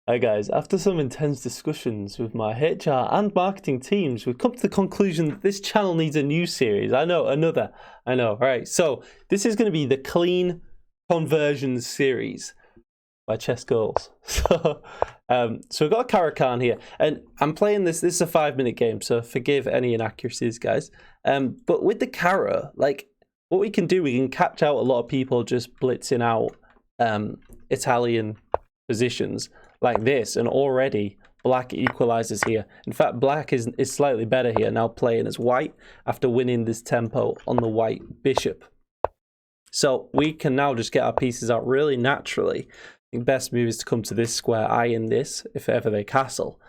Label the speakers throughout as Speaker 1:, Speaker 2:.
Speaker 1: Hi guys, after some intense discussions with my HR and marketing teams, we've come to the conclusion that this channel needs a new series. I know. All right, so this is going to be the Clean Conversions series by Chess Girls. So we've got a Caro-Kann here, and I'm playing this. This is a 5-minute game, so forgive any inaccuracies, guys. But with the Caro, like, what we can do, we can catch out a lot of people just blitzing out Italian positions like this, and already black equalizes here. In fact, black is slightly better here, now playing as white after winning this tempo on the white bishop. So we can now just get our pieces out really naturally. The best move is to come to this square, I in this, if ever they castle.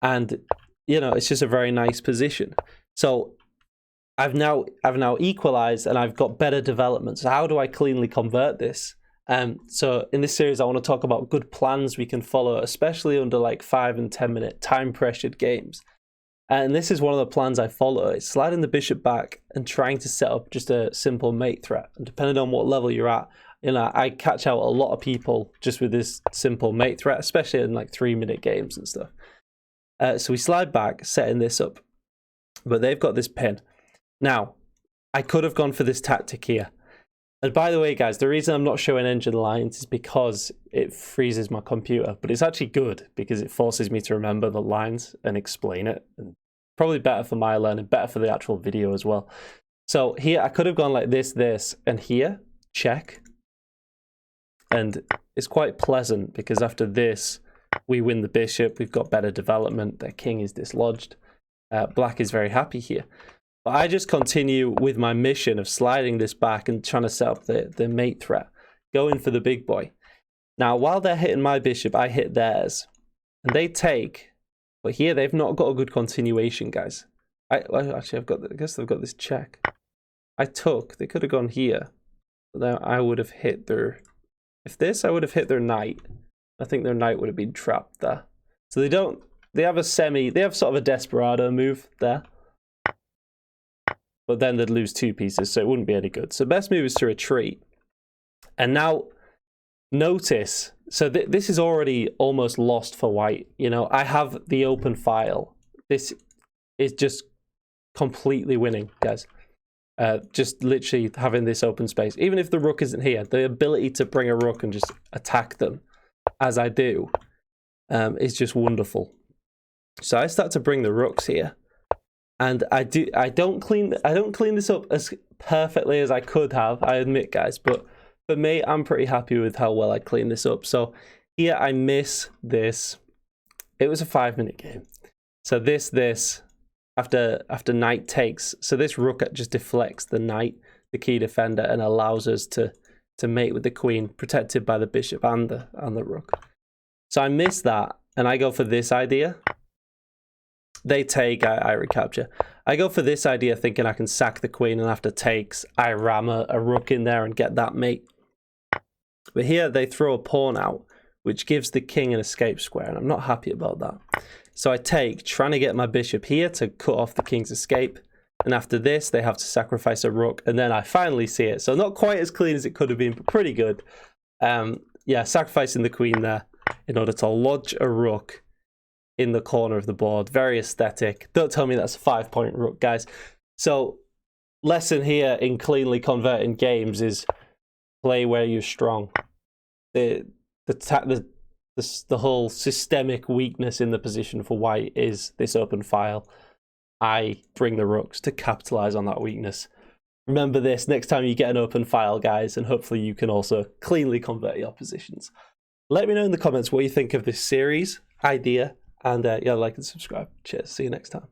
Speaker 1: And, you know, it's just a very nice position. So I've now equalized, and I've got better development. So how do I cleanly convert this? So in this series, I want to talk about good plans we can follow, especially under like 5 and 10 minute time pressured games. And this is one of the plans I follow. It's sliding the bishop back and trying to set up just a simple mate threat. And depending on what level you're at, you know, I catch out a lot of people just with this simple mate threat, especially in like 3-minute games and stuff. So we slide back, setting this up, but they've got this pin. Now, I could have gone for this tactic here. And by the way, guys, the reason I'm not showing engine lines is because it freezes my computer. But it's actually good because it forces me to remember the lines and explain it. And probably better for my learning, better for the actual video as well. So here, I could have gone like this, and here, check. And it's quite pleasant because after this, we win the bishop. We've got better development. Their king is dislodged. Black is very happy here. But I just continue with my mission of sliding this back and trying to set up the mate threat, going for the big boy. Now, while they're hitting my bishop, I hit theirs, and they take. But here, they've not got a good continuation, guys. I guess they've got this check. I took. They could have gone here, but then I would have hit their. If this, I would have hit their knight. I think their knight would have been trapped there. So they don't. They have a semi. They have sort of a desperado move there. But then they'd lose 2 pieces, so it wouldn't be any good. So best move is to retreat. And now, notice, so this is already almost lost for white. You know, I have the open file. This is just completely winning, guys. Just literally having this open space. Even if the rook isn't here, the ability to bring a rook and just attack them, as I do, is just wonderful. So I start to bring the rooks here. And I don't clean this up as perfectly as I could have, I admit, guys, but for me, I'm pretty happy with how well I clean this up. So here I miss this. It was a 5-minute game. So this after knight takes, so this rook just deflects the knight, the key defender, and allows us to mate with the queen, protected by the bishop and the rook. So I miss that, and I go for this idea. They take, I recapture. I go for this idea thinking I can sack the queen, and after takes, I ram a rook in there and get that mate. But here they throw a pawn out, which gives the king an escape square, and I'm not happy about that. So I take, trying to get my bishop here to cut off the king's escape. And after this, they have to sacrifice a rook, and then I finally see it. So not quite as clean as it could have been, but pretty good. Yeah, sacrificing the queen there in order to lodge a rook in the corner of the board. Very aesthetic. Don't tell me that's a 5-point rook, guys. So lesson here in cleanly converting games is play where you're strong. The whole systemic weakness in the position for white is this open file. I bring the rooks to capitalize on that weakness. Remember this next time you get an open file, guys, and hopefully you can also cleanly convert your positions. Let me know in the comments what you think of this series idea. And yeah, like and subscribe. Cheers. See you next time.